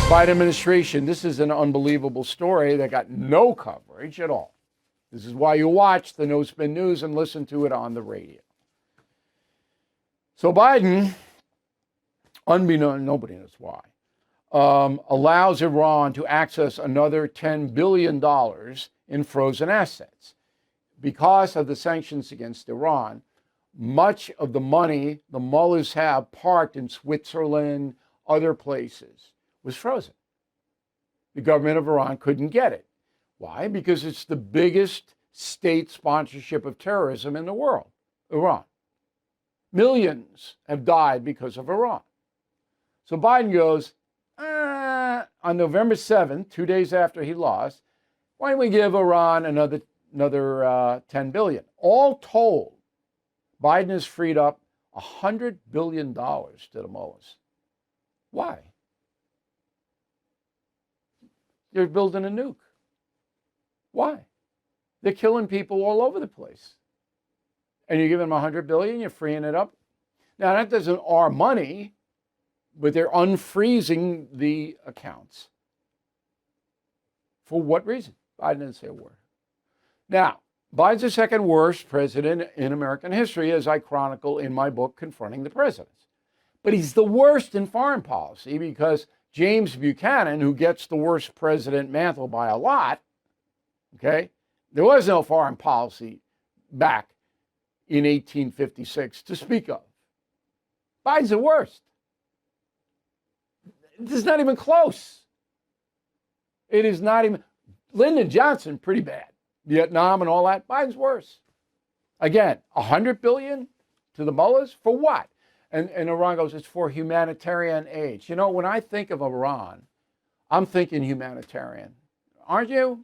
Biden administration, this is an unbelievable story that got no coverage at all. This is why you watch the No Spin News and listen to it on the radio. So Biden, unbeknown, nobody knows why, allows Iran to access another $10 billion in frozen assets. Because of the sanctions against Iran, much of the money the mullahs have parked in Switzerland, other places, was frozen. The government of Iran couldn't get it. Why? Because it's the biggest state sponsorship of terrorism in the world, Iran. Millions have died because of Iran. So Biden goes, on November 7th, 2 days after he lost, why don't we give Iran another $10 billion? All told, Biden has freed up $100 billion to the mullahs. Why? They're building a nuke. Why? They're killing people all over the place. And you're giving them $100 billion, you're freeing it up. Now, that doesn't our money, but they're unfreezing the accounts. For what reason? Biden didn't say a word. Now, Biden's the second worst president in American history, as I chronicle in my book, Confronting the Presidents. But he's the worst in foreign policy because James Buchanan, who gets the worst president mantle by a lot, okay, there was no foreign policy back in 1856 to speak of. Biden's the worst. It's not even close. It is not even. Lyndon Johnson, pretty bad. Vietnam and all that. Biden's worse. Again, $100 billion to the mullahs for what? And Iran goes, it's for humanitarian aid. You know, when I think of Iran, I'm thinking humanitarian. Aren't you?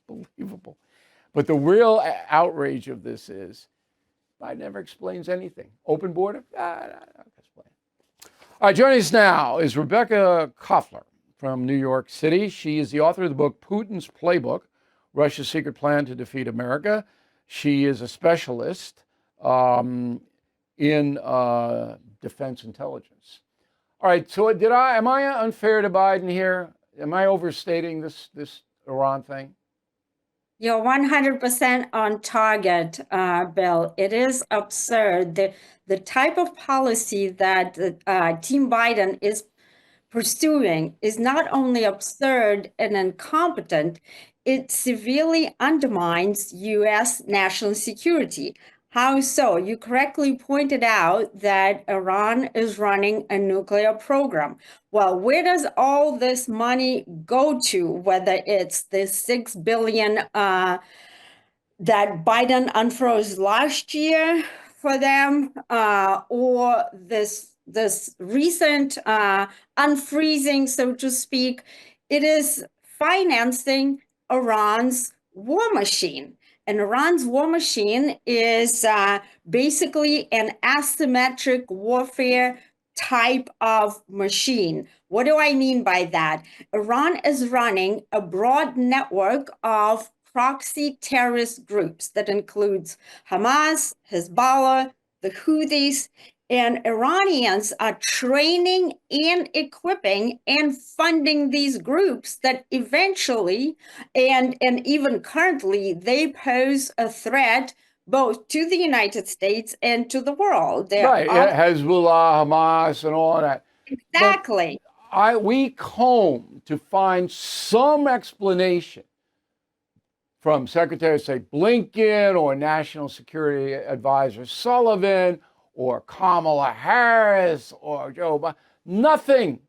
Unbelievable. But the real outrage of this is Biden never explains anything. Open border? Not explain. All right, joining us now is Rebecca Cohen from New York City. She is the author of the book, Putin's Playbook, Russia's Secret Plan to Defeat America. She is a specialist in defense intelligence. All right, so am I unfair to Biden here? Am I overstating this Iran thing? You're 100% on target, Bill. It is absurd. The type of policy that Team Biden is pursuing is not only absurd and incompetent, it severely undermines U.S. national security. How so? You correctly pointed out that Iran is running a nuclear program. Well, where does all this money go to, whether it's the $6 billion that Biden unfroze last year for them, or this recent unfreezing, so to speak? It is financing Iran's war machine. And Iran's war machine is basically an asymmetric warfare type of machine. What do I mean by that? Iran is running a broad network of proxy terrorist groups that includes Hamas, Hezbollah, the Houthis, and Iranians are training and equipping and funding these groups that eventually, and even currently, they pose a threat both to the United States and to the world. Right, Hezbollah, Hamas, and all that. Exactly. We comb to find some explanation from Secretary of State Blinken or National Security Advisor Sullivan or Kamala Harris or Joe Biden. Nothing.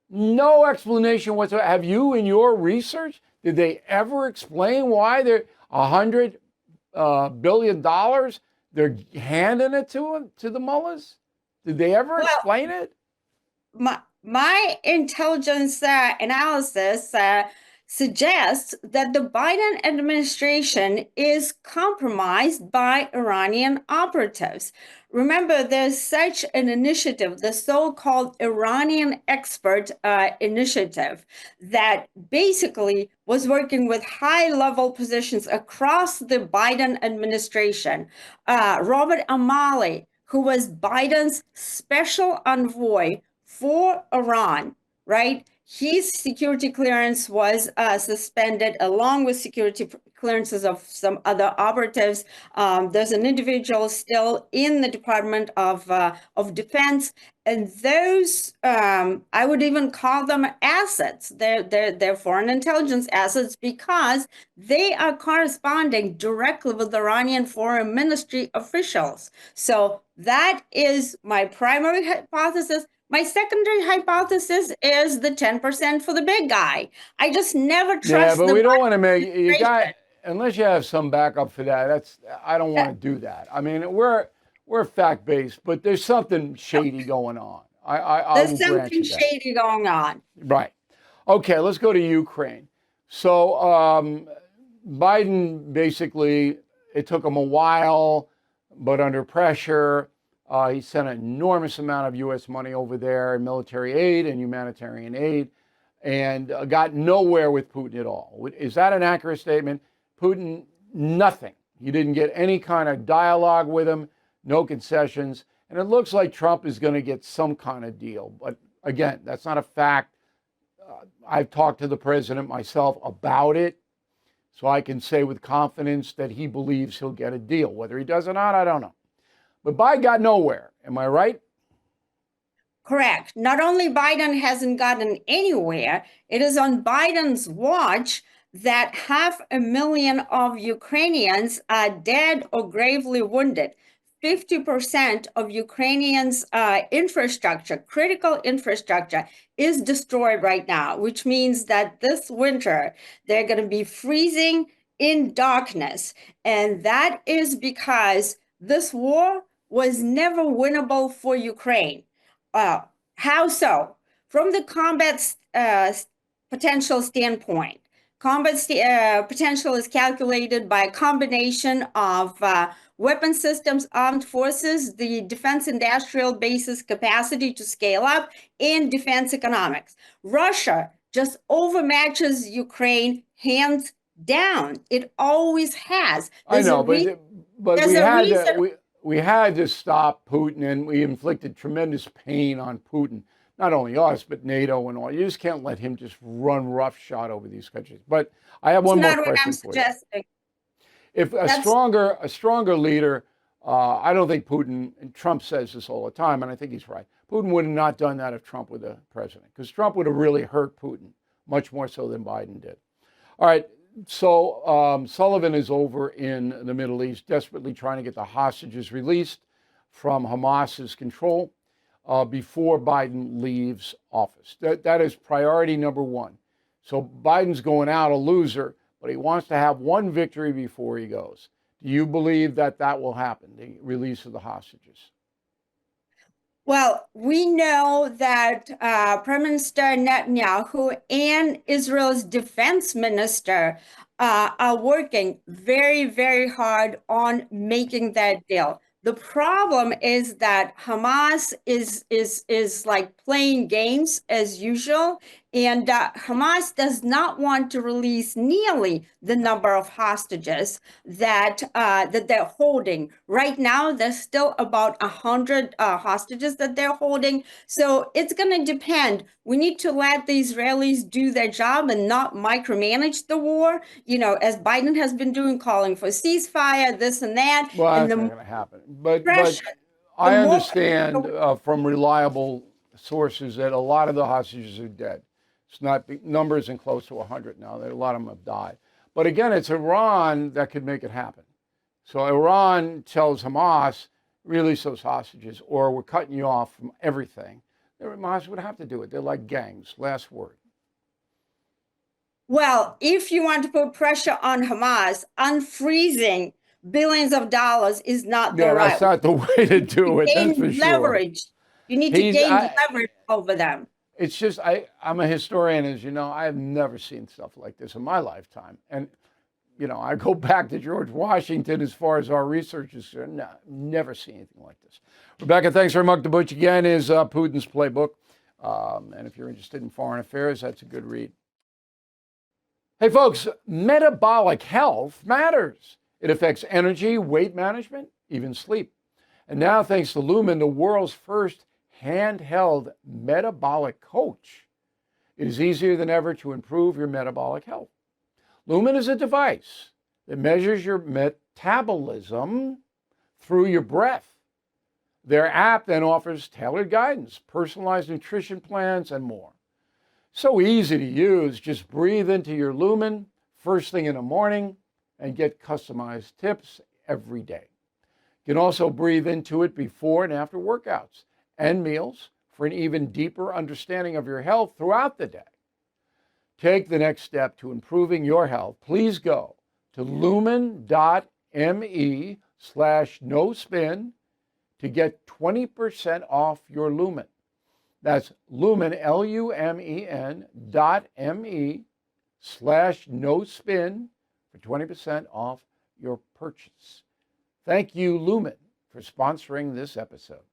No explanation whatsoever. Have you, in your research, did they ever explain why they're $100 billion they're handing it to the mullahs? Did they ever explain it? My intelligence analysis suggests that the Biden administration is compromised by Iranian operatives. Remember, there's such an initiative, the so-called Iranian Expert Initiative, that basically was working with high-level positions across the Biden administration. Robert Amali, who was Biden's special envoy for Iran, right? His security clearance was suspended along with security clearances of some other operatives. There's an individual still in the Department of Defense, and those I would even call them assets. They're foreign intelligence assets because they are corresponding directly with Iranian foreign ministry officials. So that is my primary hypothesis. My secondary hypothesis is the 10% for the big guy. I just never Yeah, trust but the we don't Biden want to make you got administration. unless you have some backup for that. I don't want to do that. I mean, we're fact based, but there's something shady going on. I will There's grant something you that. shady going on. Right. Okay, let's go to Ukraine. So Biden basically, it took him a while, but under pressure, he sent an enormous amount of U.S. money over there in military aid and humanitarian aid, and got nowhere with Putin at all. Is that an accurate statement? Putin, nothing. You didn't get any kind of dialogue with him, no concessions, and it looks like Trump is going to get some kind of deal. But again, that's not a fact. I've talked to the president myself about it, so I can say with confidence that he believes he'll get a deal. Whether he does or not, I don't know. But Biden got nowhere. Am I right? Correct. Not only Biden hasn't gotten anywhere, it is on Biden's watch that 500,000 of Ukrainians are dead or gravely wounded. 50% of Ukrainians' infrastructure, critical infrastructure, is destroyed right now, which means that this winter they're going to be freezing in darkness. And that is because this war was never winnable for Ukraine. How so? From the combat potential standpoint, combat potential is calculated by a combination of weapon systems, armed forces, the defense industrial base's capacity to scale up, and defense economics. Russia just overmatches Ukraine hands down. It always has. I know, but we had to stop Putin, and we inflicted tremendous pain on Putin. Not only us, but NATO and all. You just can't let him just run roughshod over these countries. But I have one more question for you. If a stronger leader, I don't think Putin, and Trump says this all the time, and I think he's right. Putin would have not done that if Trump were the president, because Trump would have really hurt Putin, much more so than Biden did. All right, so Sullivan is over in the Middle East, desperately trying to get the hostages released from Hamas's control before Biden leaves office. That is priority number one. So Biden's going out a loser, but he wants to have one victory before he goes. Do you believe that that will happen, the release of the hostages? Well, we know that Prime Minister Netanyahu and Israel's defense minister are working very, very hard on making that deal. The problem is that Hamas is like playing games as usual, and Hamas does not want to release nearly the number of hostages that they're holding. Right now, there's still about 100 hostages that they're holding. So it's going to depend. We need to let the Israelis do their job and not micromanage the war, as Biden has been doing, calling for ceasefire, this and that. Well, and that's not going to happen. But I understand from reliable sources that a lot of the hostages are dead. It's not, number isn't close to 100 now. A lot of them have died. But again, it's Iran that could make it happen. So Iran tells Hamas, release those hostages, or we're cutting you off from everything. Hamas would have to do it. They're like gangs. Last word. Well, if you want to put pressure on Hamas, unfreezing billions of dollars is not the right. That's not the way to do it. That's for sure. Leverage. You need to gain leverage over them. It's just, I'm a historian, as you know. I have never seen stuff like this in my lifetime. And, I go back to George Washington as far as our research is concerned. No, never seen anything like this. Rebecca, thanks very much. The book, again, is Putin's Playbook. And if you're interested in foreign affairs, that's a good read. Hey, folks, metabolic health matters. It affects energy, weight management, even sleep. And now, thanks to Lumen, the world's first handheld metabolic coach, it is easier than ever to improve your metabolic health. Lumen is a device that measures your metabolism through your breath. Their app then offers tailored guidance, personalized nutrition plans, and more. So easy to use. Just breathe into your Lumen first thing in the morning and get customized tips every day. You can also breathe into it before and after workouts and meals for an even deeper understanding of your health throughout the day. Take the next step to improving your health. Please go to lumen.me/nospin to get 20% off your Lumen. That's Lumen, LUMEN.me/nospin for 20% off your purchase. Thank you, Lumen, for sponsoring this episode.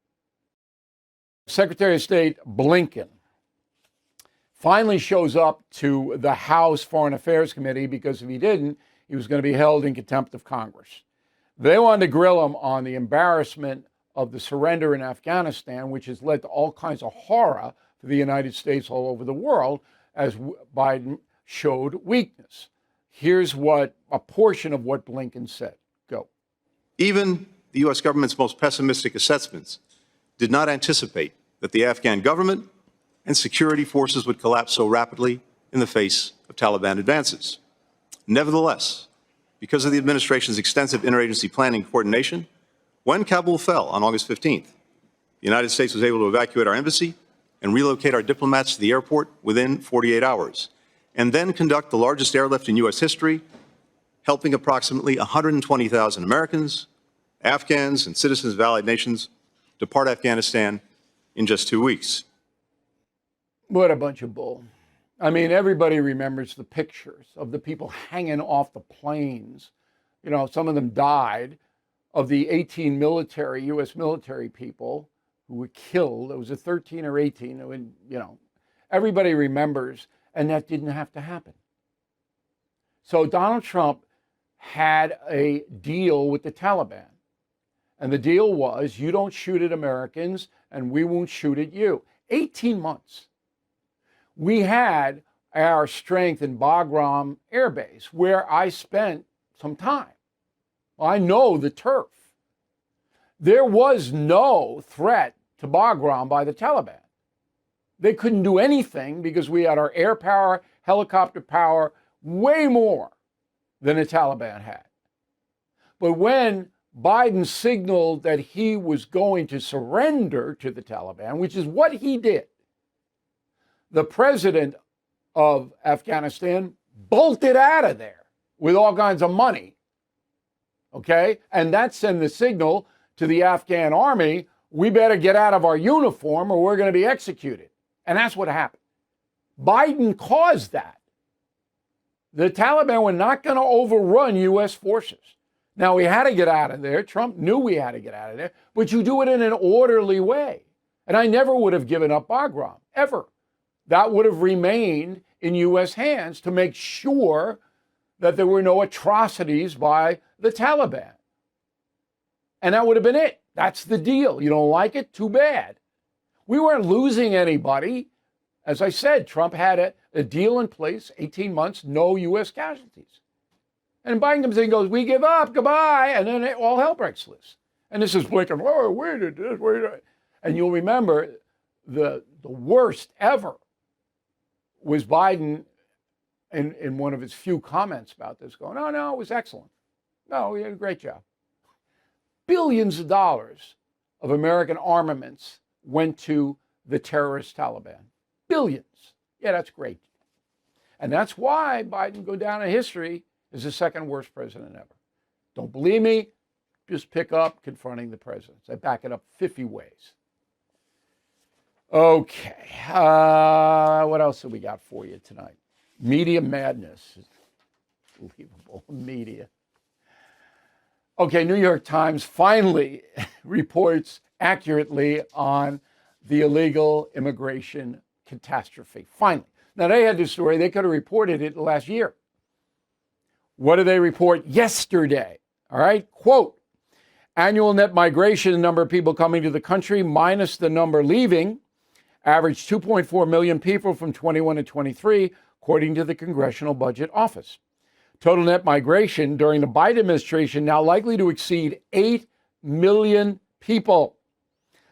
Secretary of State Blinken finally shows up to the House Foreign Affairs Committee because if he didn't, he was going to be held in contempt of Congress. They wanted to grill him on the embarrassment of the surrender in Afghanistan, which has led to all kinds of horror for the United States all over the world, as Biden showed weakness. Here's what a portion of what Blinken said. Go. Even the U.S. government's most pessimistic assessments did not anticipate that the Afghan government and security forces would collapse so rapidly in the face of Taliban advances. Nevertheless, because of the administration's extensive interagency planning and coordination, when Kabul fell on August 15th, the United States was able to evacuate our embassy and relocate our diplomats to the airport within 48 hours, and then conduct the largest airlift in U.S. history, helping approximately 120,000 Americans, Afghans, and citizens of allied nations depart Afghanistan in just 2 weeks. What a bunch of bull. I mean, everybody remembers the pictures of the people hanging off the planes. You know, some of them died, of the 18 military, U.S. military people who were killed. It was a 13 or 18, you know, everybody remembers, and that didn't have to happen. So Donald Trump had a deal with the Taliban. And the deal was, you don't shoot at Americans and we won't shoot at you. 18 months. We had our strength in Bagram Air Base, where I spent some time. I know the turf. There was no threat to Bagram by the Taliban. They couldn't do anything because we had our air power, helicopter power, way more than the Taliban had. But when Biden signaled that he was going to surrender to the Taliban, which is what he did, the president of Afghanistan bolted out of there with all kinds of money. Okay? And that sent the signal to the Afghan army, we better get out of our uniform or we're going to be executed. And that's what happened. Biden caused that. The Taliban were not going to overrun U.S. forces. Now, we had to get out of there. Trump knew we had to get out of there, but you do it in an orderly way. And I never would have given up Bagram, ever. That would have remained in U.S. hands to make sure that there were no atrocities by the Taliban. And that would have been it. That's the deal. You don't like it? Too bad. We weren't losing anybody. As I said, Trump had a deal in place, 18 months, no U.S. casualties. And Biden comes in and goes, we give up, goodbye, and then all hell breaks loose. And this is Blinken, oh, where did this, where did... And you'll remember the worst ever was Biden in one of his few comments about this going, oh, no, it was excellent. No, we did a great job. Billions of dollars of American armaments went to the terrorist Taliban. Billions. Yeah, that's great. And that's why Biden go down in history as the second worst president ever. Don't believe me? Just pick up Confronting the Presidents. I back it up 50 ways. Okay. What else have we got for you tonight? Media madness. Unbelievable. Media. Okay, New York Times finally reports accurately on the illegal immigration catastrophe. Finally. Now, they had this story. They could have reported it last year. What did they report yesterday? All right, quote, Annual net migration, the number of people coming to the country minus the number leaving, averaged 2.4 million people from 21 to 23, according to the Congressional Budget Office. Total net migration during the Biden administration now likely to exceed 8 million people.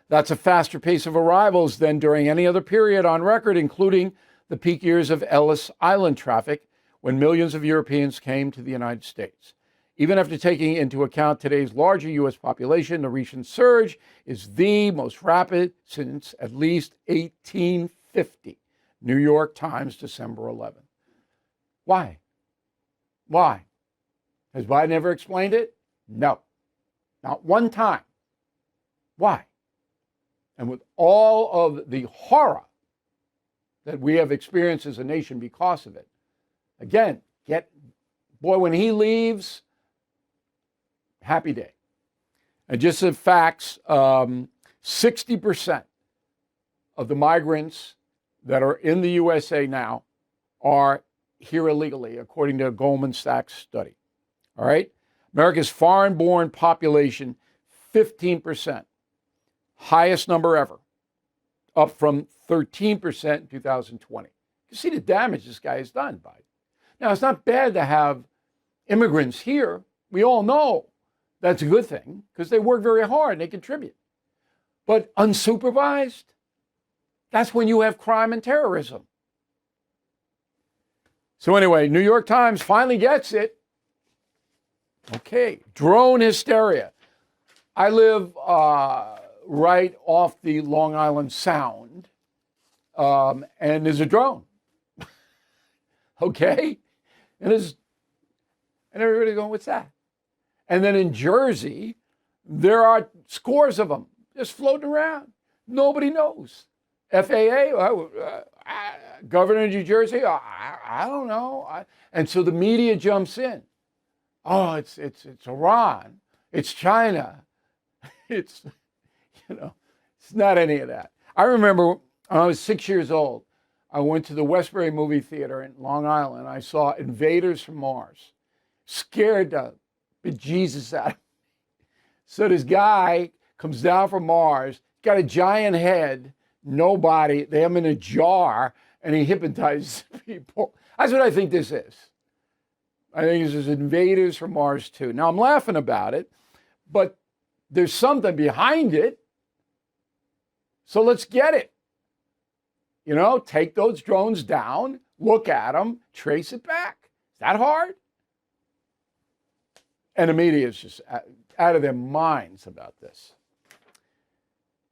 That's a faster pace of arrivals than during any other period on record, including the peak years of Ellis Island traffic, when millions of Europeans came to the United States. Even after taking into account today's larger U.S. population, the recent surge is the most rapid since at least 1850. New York Times, December 11. Why? Why? Has Biden ever explained it? No. Not one time. Why? And with all of the horror that we have experienced as a nation because of it, again, when he leaves, happy day. And just some facts, 60% of the migrants that are in the USA now are here illegally, according to a Goldman Sachs study. All right? America's foreign-born population, 15%. Highest number ever, up from 13% in 2020. You see the damage this guy has done, Biden. Now, it's not bad to have immigrants here. We all know that's a good thing because they work very hard and they contribute. But unsupervised, that's when you have crime and terrorism. So anyway, New York Times finally gets it. Okay, drone hysteria. I live right off the Long Island Sound, and there's a drone. Okay? And everybody's going, what's that? And then in Jersey, there are scores of them just floating around. Nobody knows. FAA, Governor of New Jersey, I don't know. And so the media jumps in. Oh, it's Iran. It's China. It's not any of that. I remember when I was 6 years old, I went to the Westbury movie theater in Long Island. I saw Invaders from Mars. Scared the bejesus out of me. So this guy comes down from Mars, got a giant head, no body, they have him in a jar, and he hypnotizes people. That's what I think this is. I think this is Invaders from Mars 2. Now, I'm laughing about it, but there's something behind it. So let's get it. Take those drones down, look at them, trace it back. Is that hard? And the media is just out of their minds about this.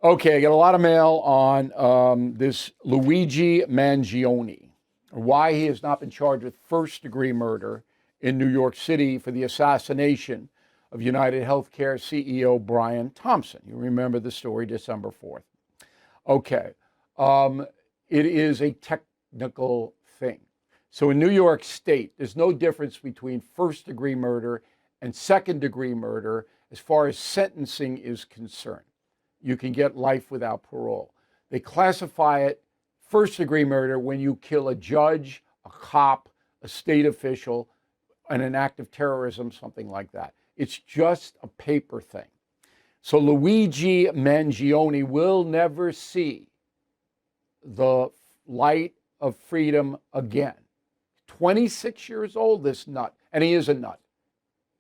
Okay, I got a lot of mail on this Luigi Mansoni, why he has not been charged with first-degree murder in New York City for the assassination of United Healthcare CEO Brian Thompson. You remember the story, December 4th. Okay, it is a technical thing. So in New York State, there's no difference between first-degree murder and second-degree murder as far as sentencing is concerned. You can get life without parole. They classify it first-degree murder when you kill a judge, a cop, a state official, in an act of terrorism, something like that. It's just a paper thing. So Luigi Mansoni will never see the light of freedom again. 26 years old, this nut, and he is a nut.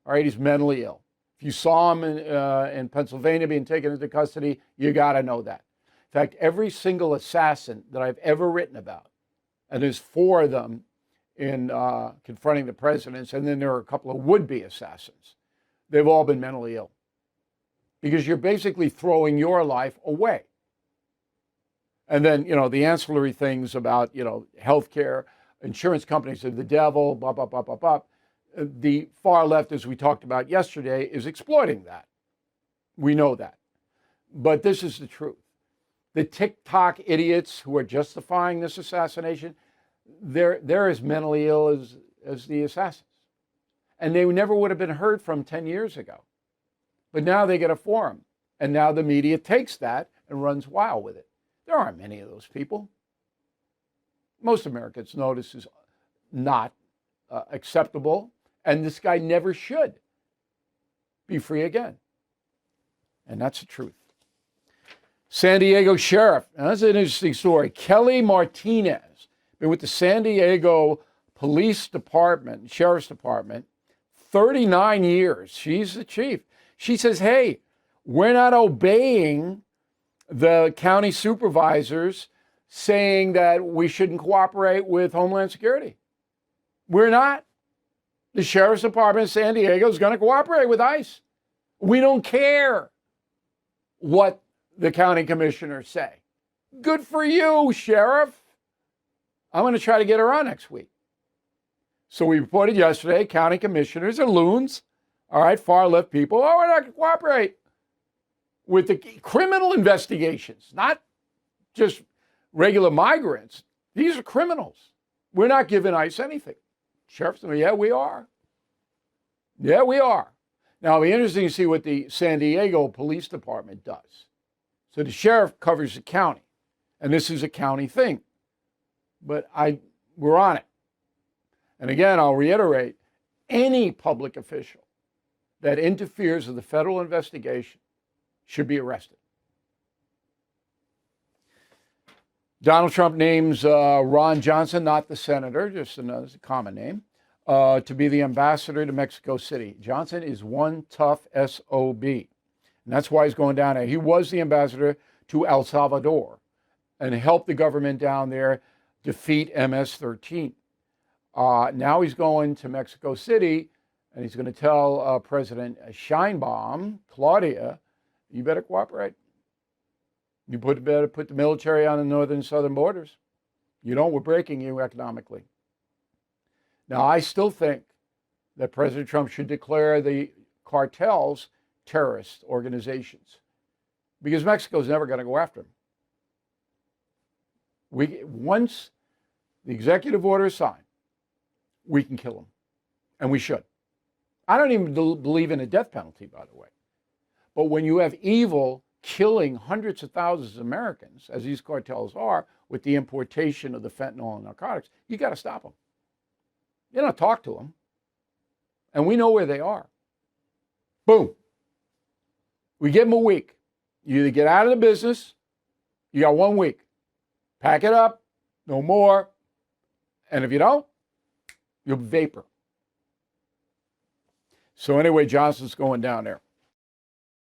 All right, he's mentally ill. If you saw him in Pennsylvania being taken into custody, you got to know that. In fact, every single assassin that I've ever written about, and there's 4 of them in confronting the presidents, and then there are a couple of would-be assassins, they've all been mentally ill. Because you're basically throwing your life away. And then, the ancillary things about, healthcare, insurance companies are the devil, blah, blah, blah, blah, blah. The far left, as we talked about yesterday, is exploiting that. We know that. But this is the truth. The TikTok idiots who are justifying this assassination, they're as mentally ill as the assassins. And they never would have been heard from 10 years ago. But now they get a forum. And now the media takes that and runs wild with it. There aren't many of those people. Most Americans know this is not acceptable. And this guy never should be free again. And that's the truth. San Diego Sheriff. Now, that's an interesting story. Kelly Martinez, been with the San Diego Police Department, Sheriff's Department, 39 years. She's the chief. She says, hey, we're not obeying the county supervisors saying that we shouldn't cooperate with Homeland Security. We're not. The Sheriff's Department of San Diego is going to cooperate with ICE. We don't care what the county commissioners say. Good for you, Sheriff. I'm going to try to get her on next week. So we reported yesterday, county commissioners are loons, all right, far left people. Oh, we're not going to cooperate with the criminal investigations, not just regular migrants. These are criminals. We're not giving ICE anything. Sheriff said, yeah, we are. Yeah, we are. Now, it'll be interesting to see what the San Diego Police Department does. So the sheriff covers the county, and this is a county thing. But we're on it. And again, I'll reiterate, any public official that interferes with the federal investigation should be arrested. Donald Trump names Ron Johnson, not the senator, just another common name, to be the ambassador to Mexico City. Johnson is one tough SOB. And that's why he's going down there. He was the ambassador to El Salvador and helped the government down there defeat MS-13. Now he's going to Mexico City, and he's going to tell President Sheinbaum, Claudia, you better cooperate. You better put the military on the northern and southern borders. You don't, we're breaking you economically. Now, I still think that President Trump should declare the cartels terrorist organizations because Mexico's never going to go after them. Once the executive order is signed, we can kill them, and we should. I don't even believe in a death penalty, by the way. But when you have evil killing hundreds of thousands of Americans, as these cartels are, with the importation of the fentanyl and narcotics, you got to stop them. You don't talk to them. And we know where they are. Boom. We give them a week. You either get out of the business, you got 1 week. Pack it up, no more. And if you don't, you'll vapor. So anyway, Johnson's going down there.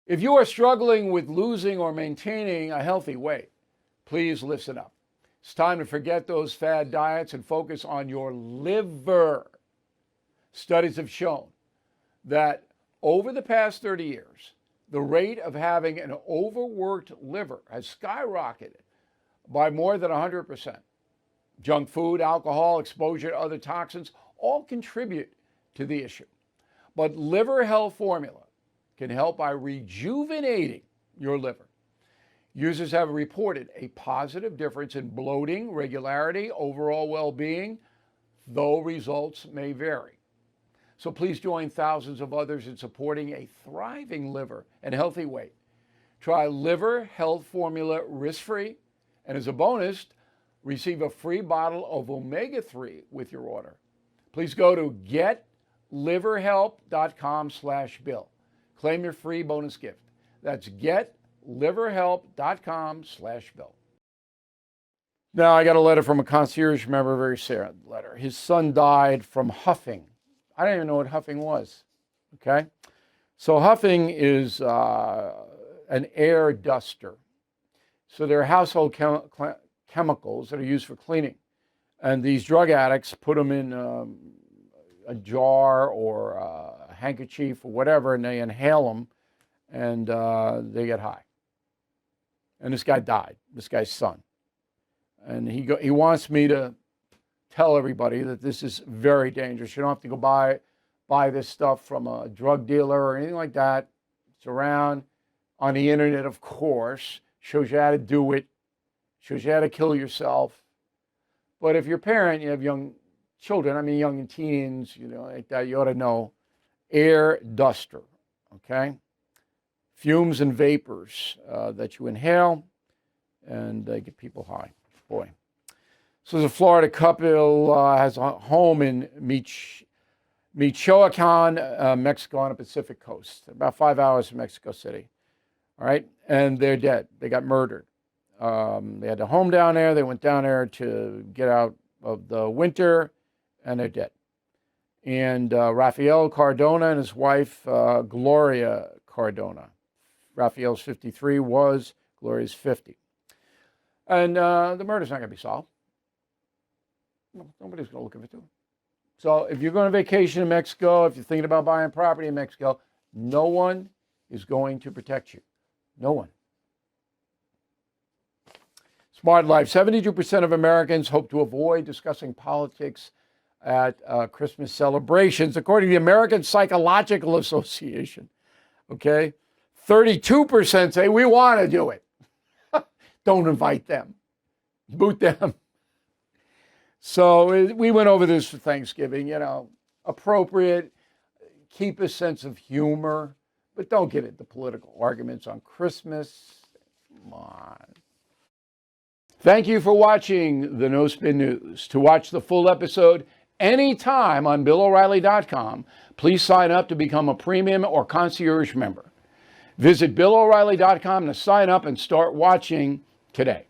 If you are struggling with losing or maintaining a healthy weight, please listen up. It's time to forget those fad diets and focus on your liver. Studies have shown that over the past 30 years, the rate of having an overworked liver has skyrocketed by more than 100%. Junk food, alcohol, exposure to other toxins all contribute to the issue. But Liver Health Formula can help by rejuvenating your liver. Users have reported a positive difference in bloating, regularity, overall well-being, though results may vary. So please join thousands of others in supporting a thriving liver and healthy weight. Try Liver Health Formula risk-free, and as a bonus, receive a free bottle of omega-3 with your order. Please go to getliverhelp.com/bill. Claim your free bonus gift. That's getliverhelp.com/bill. Now, I got a letter from a concierge member, a very sad letter. His son died from huffing. I don't even know what huffing was, okay? So huffing is an air duster. So they're household chemicals that are used for cleaning. And these drug addicts put them in a jar or a handkerchief or whatever, and they inhale them, and they get high. And this guy died, this guy's son. And he wants me to tell everybody that this is very dangerous. You don't have to go buy this stuff from a drug dealer or anything like that. It's around on the internet, of course. Shows you how to do it. Shows you how to kill yourself. But if you're a parent, you have young children, young teens, like that, you ought to know. Air duster, okay? Fumes and vapors that you inhale, and they get people high. Boy. So the Florida couple has a home in Michoacan, Mexico, on the Pacific coast, about 5 hours from Mexico City. All right, and they're dead. They got murdered. They had a home down there. They went down there to get out of the winter, and they're dead. And Rafael Cardona and his wife, Gloria Cardona. Rafael's 53, Gloria's 50. And the murder's not going to be solved. Nobody's going to look into it. So if you're going on vacation in Mexico, if you're thinking about buying property in Mexico, no one is going to protect you. No one. Smart Life. 72% of Americans hope to avoid discussing politics at Christmas celebrations, according to the American Psychological Association. Okay? 32% say we want to do it. Don't invite them. Boot them. So we went over this for Thanksgiving, appropriate, keep a sense of humor, but don't get into political arguments on Christmas. Come on. Thank you for watching the No Spin News. To watch the full episode anytime on BillO'Reilly.com, please sign up to become a premium or concierge member. Visit BillO'Reilly.com to sign up and start watching today.